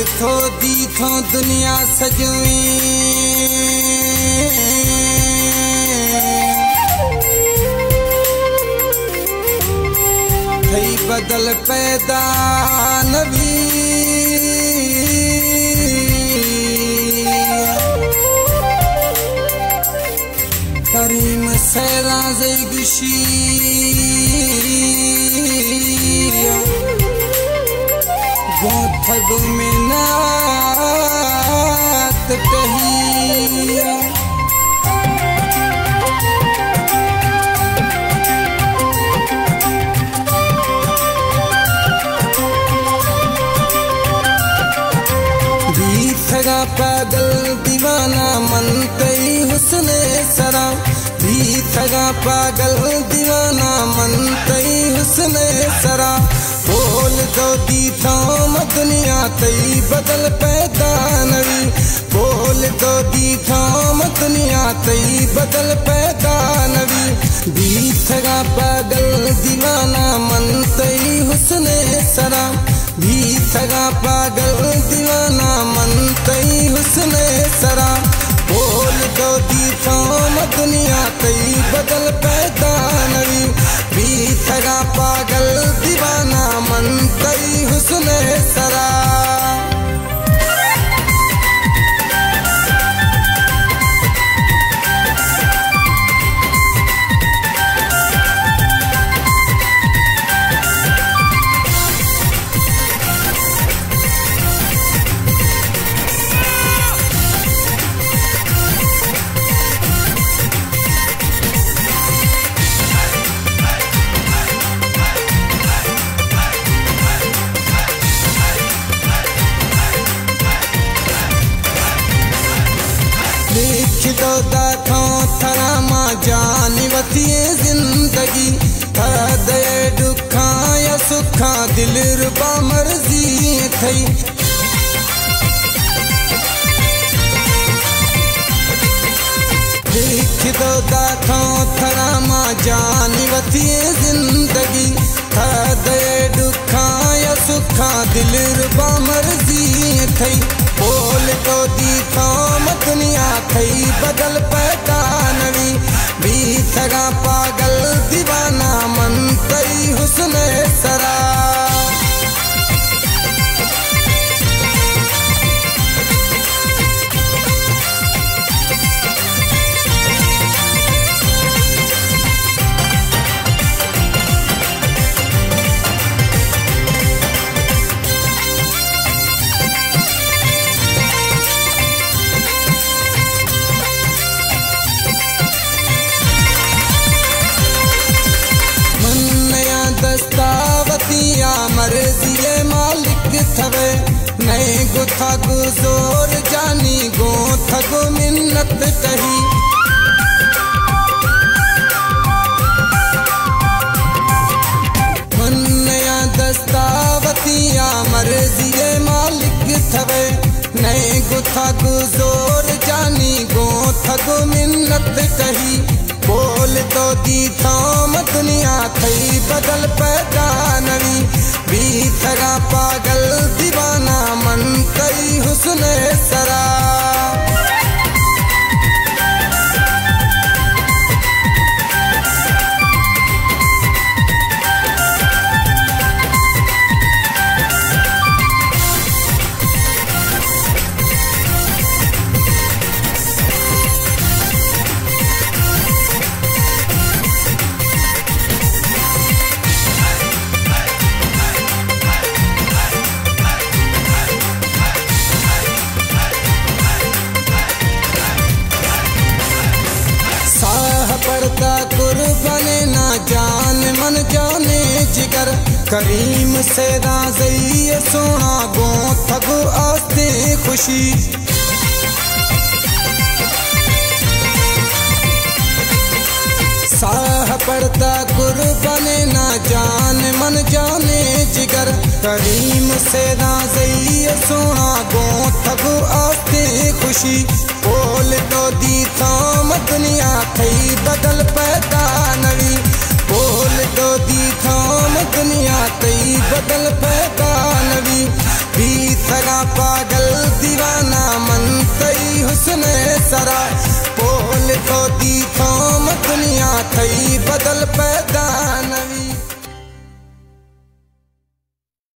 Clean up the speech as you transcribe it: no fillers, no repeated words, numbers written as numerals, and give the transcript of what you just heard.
थो दी थो दुनिया सजवी थई बदल पैदा नबी करीम सैरा ज़ैगशी गोथग में नात कहिया बीथगा पागल दीवाना मन कई हुस्ने सरा बीथगा पागल दीवाना मन कई हुस्ने सरा बोल दो दी थाम दुनिया तई बदल पैदा नवी बोल दो दी थाम दुनिया तई बदल पैदा नवी बीथगा पागल दीवाना मन तई हुस्ने सरा बीथगा पागल दीवाना मन तई हुस्ने सरा बोल दो दी थाम दुनिया तई बदल पैदा नवी बीथगा पागल दीवाना मन तई हुस्ने सरा लिख दो दाखों थरा मां जानी वतिए जिंदगी दे दुखा या सुखा दिल रुबा मर्जी थई लिख दो दाखों थरा मां जानी वतिए जिंदगी दे दुखा या सुखा दिल रुबा मर्जी थई बोल तो दी थाम दुनिया थई बदल पैदा नवी बीथगा पागल दीवाना मन तई हुस्ने सरा दस्तावतिया मर्जी मालिक थवे नए गुथा गुजोर जानी गो थगो मिन्नत कही मन्नया दस्तावतिया मर्जी मालिक थवे नए गुथा गुजोर जानी गो थगो मिन्नत कही बोल तो दी थाम दुनिया थई बदल पैदा नवी बीथगा पागल दीवाना मन तई हुस्ने सरा पड़ता कुर्बाने ना जान मन जाने जिगर करीम से राज़ी सोना गो थगो आस्ते खुशी साह पड़ता कुर्बाने ना जान मन जाने जिगर करीम से राज़ी सोना गो थगो आस्ते खुशी बोल तो दी थाम दुनिया थई बदल पैदा नवी बोल तो दी थाम दुनिया तई बदल पैदा नवी बीथगा पा ज़िंदगी थोम दुनिया थई बदल पैदा